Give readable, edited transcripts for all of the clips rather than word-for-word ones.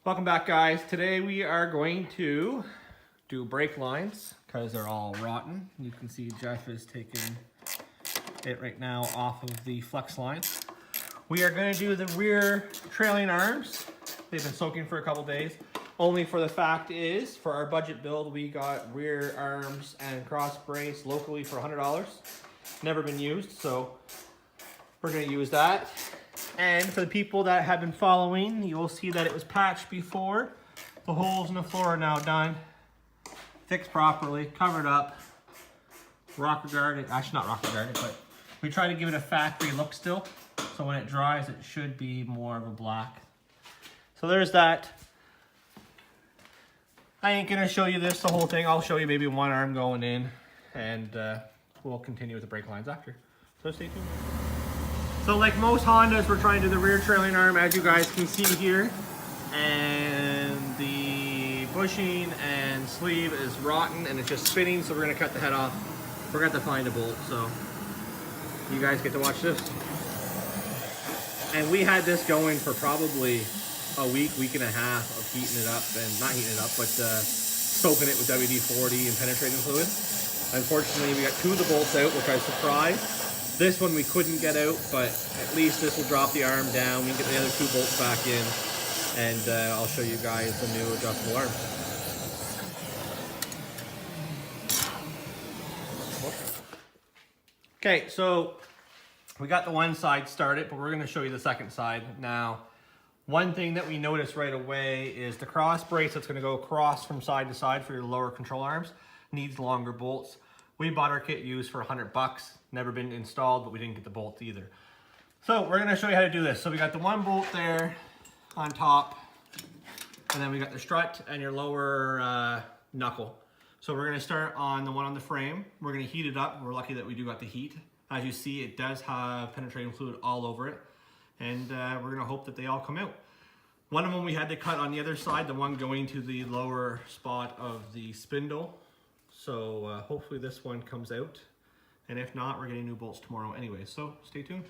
Welcome back, guys. Today we are going to do brake lines because they're all rotten. You can see Jeff is taking it right now off of the flex line. We are going to do the rear trailing arms. They've been soaking for a couple days. Only for the fact is, for our budget build, we got rear arms and cross brace locally for $100. Never been used, so we're going to use that. And for the people that have been following, you will see that it was patched before. The holes in the floor are now done, fixed properly, covered up, rocker guarded. Actually, not rocker guarded, but we try to give it a factory look still. So when it dries, it should be more of a black. So there's that. I ain't gonna show you the whole thing. I'll show you maybe one arm going in, and we'll continue with the brake lines after. So stay tuned. So like most Hondas, we're trying to do the rear trailing arm, as you guys can see here. And the bushing and sleeve is rotten and it's just spinning, so we're gonna cut the head off. We're gonna have to find a bolt, so you guys get to watch this. And we had this going for probably a week and a half of heating it up, and not heating it up, but soaking it with WD-40 and penetrating fluid. Unfortunately, we got two of the bolts out, which I was surprised. This one we couldn't get out, but at least this will drop the arm down. We can get the other two bolts back in, and I'll show you guys the new adjustable arm. Okay, so we got the one side started, but we're going to show you the second side now. One thing that we noticed right away is the cross brace that's going to go across from side to side for your lower control arms needs longer bolts. We bought our kit used for $100. Never been installed, but we didn't get the bolts either. So we're going to show you how to do this. So we got the one bolt there on top, and then we got the strut and your lower knuckle. So we're going to start on the one on the frame. We're going to heat it up. We're lucky that we do got the heat. As you see, it does have penetrating fluid all over it, and we're going to hope that they all come out. One of them we had to cut on the other side, the one going to the lower spot of the spindle. So hopefully this one comes out, and if not, we're getting new bolts tomorrow anyway, so stay tuned.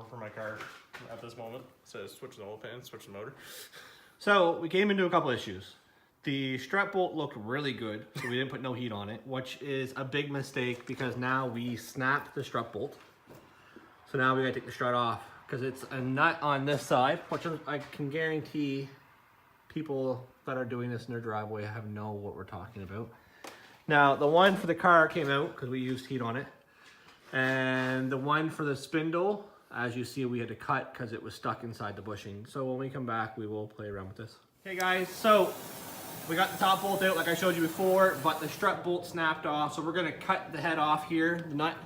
more for my car at this moment. So switch the oil pan, switch the motor. So we came into a couple issues. The strut bolt looked really good, so we didn't put no heat on it, which is a big mistake because now we snapped the strut bolt. So now we gotta take the strut off because it's a nut on this side, which I can guarantee people that are doing this in their driveway have know what we're talking about. Now, the one for the car came out because we used heat on it. And the one for the spindle, as you see, we had to cut because it was stuck inside the bushing. So when we come back, we will play around with this. Okay guys, so we got the top bolt out like I showed you before, but the strut bolt snapped off. So we're gonna cut the head off here, the nut,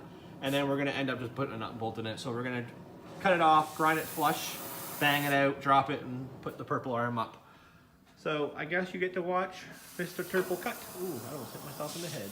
and then we're gonna end up just putting a nut and bolt in it. So we're gonna cut it off, grind it flush, bang it out, drop it, and put the purple arm up. So I guess you get to watch Mr. Turbo cut. Ooh, I almost hit myself in the head.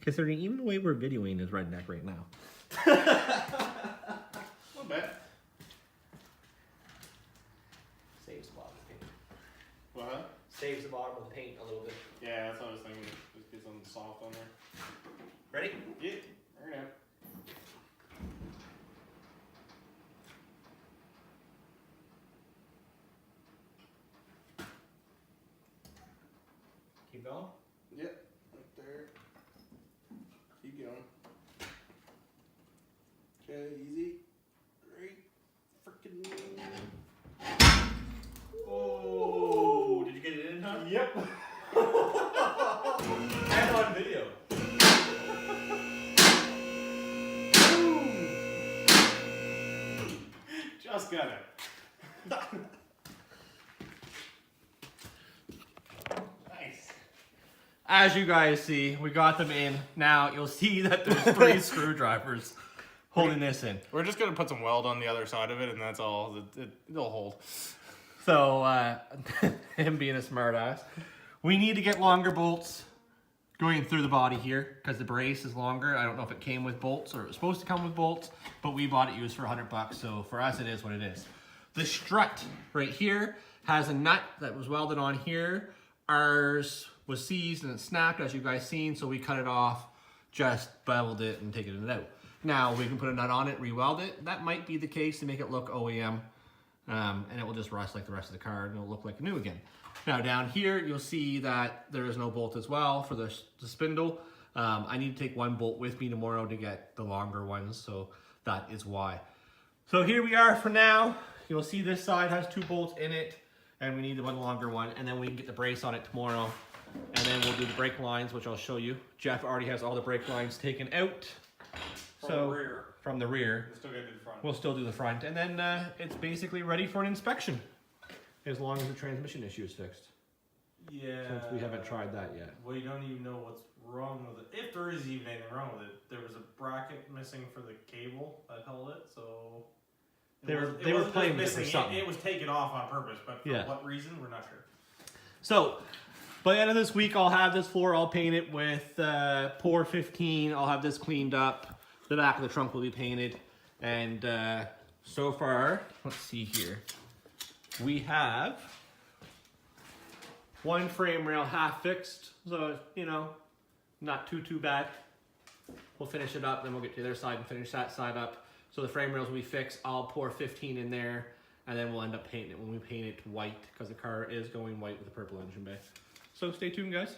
Considering even the way we're videoing is redneck right now. A little bit. Saves the bottom of the paint. What? Saves the bottom of the paint a little bit. Yeah, that's what I was thinking. Just get something soft on there. Ready? Yeah, right now. Keep going. Yep, right there. Keep going. Okay, easy. Great. Freaking. Oh, did you get it in, huh? Yep. And on video. Just got it. Nice. As you guys see, we got them in. Now you'll see that there's 3 screwdrivers holding this in. We're just gonna put some weld on the other side of it, and that's all. It'll hold. So, him being a smart ass. We need to get longer bolts going through the body here because the brace is longer. I don't know if it came with bolts or it was supposed to come with bolts, but we bought it used for $100. So for us, it is what it is. The strut right here has a nut that was welded on here. Ours was seized and it snapped, as you guys seen. So we cut it off, just beveled it and taken it out. Now we can put a nut on it, re-weld it. That might be the case to make it look OEM. And it will just rust like the rest of the car and it'll look like new again. Now down here, you'll see that there is no bolt as well for the spindle. I need to take one bolt with me tomorrow to get the longer ones, so that is why. So here we are for now. You'll see this side has 2 bolts in it and we need the one longer one, and then we can get the brace on it tomorrow. And then we'll do the brake lines, which I'll show you. Jeff already has all the brake lines taken out. From the rear. From the rear. We'll still gotta do the front. We'll still do the front, and then it's basically ready for an inspection, as long as the transmission issue is fixed. Yeah. Since we haven't tried that yet. We don't even know what's wrong with it. If there is even anything wrong with it, there was a bracket missing for the cable that held it, so They were playing with it for something. It was taken off on purpose, but for Yeah. what reason, we're not sure. So, by the end of this week, I'll have this floor all painted with Pour 15. I'll have this cleaned up. The back of the trunk will be painted. And so far, let's see here. We have one frame rail half fixed. So, you know, not too bad. We'll finish it up, then we'll get to the other side and finish that side up. So the frame rails will be fixed. I'll pour 15 in there, and then we'll end up painting it when we paint it white, because the car is going white with a purple engine bay. So stay tuned, guys.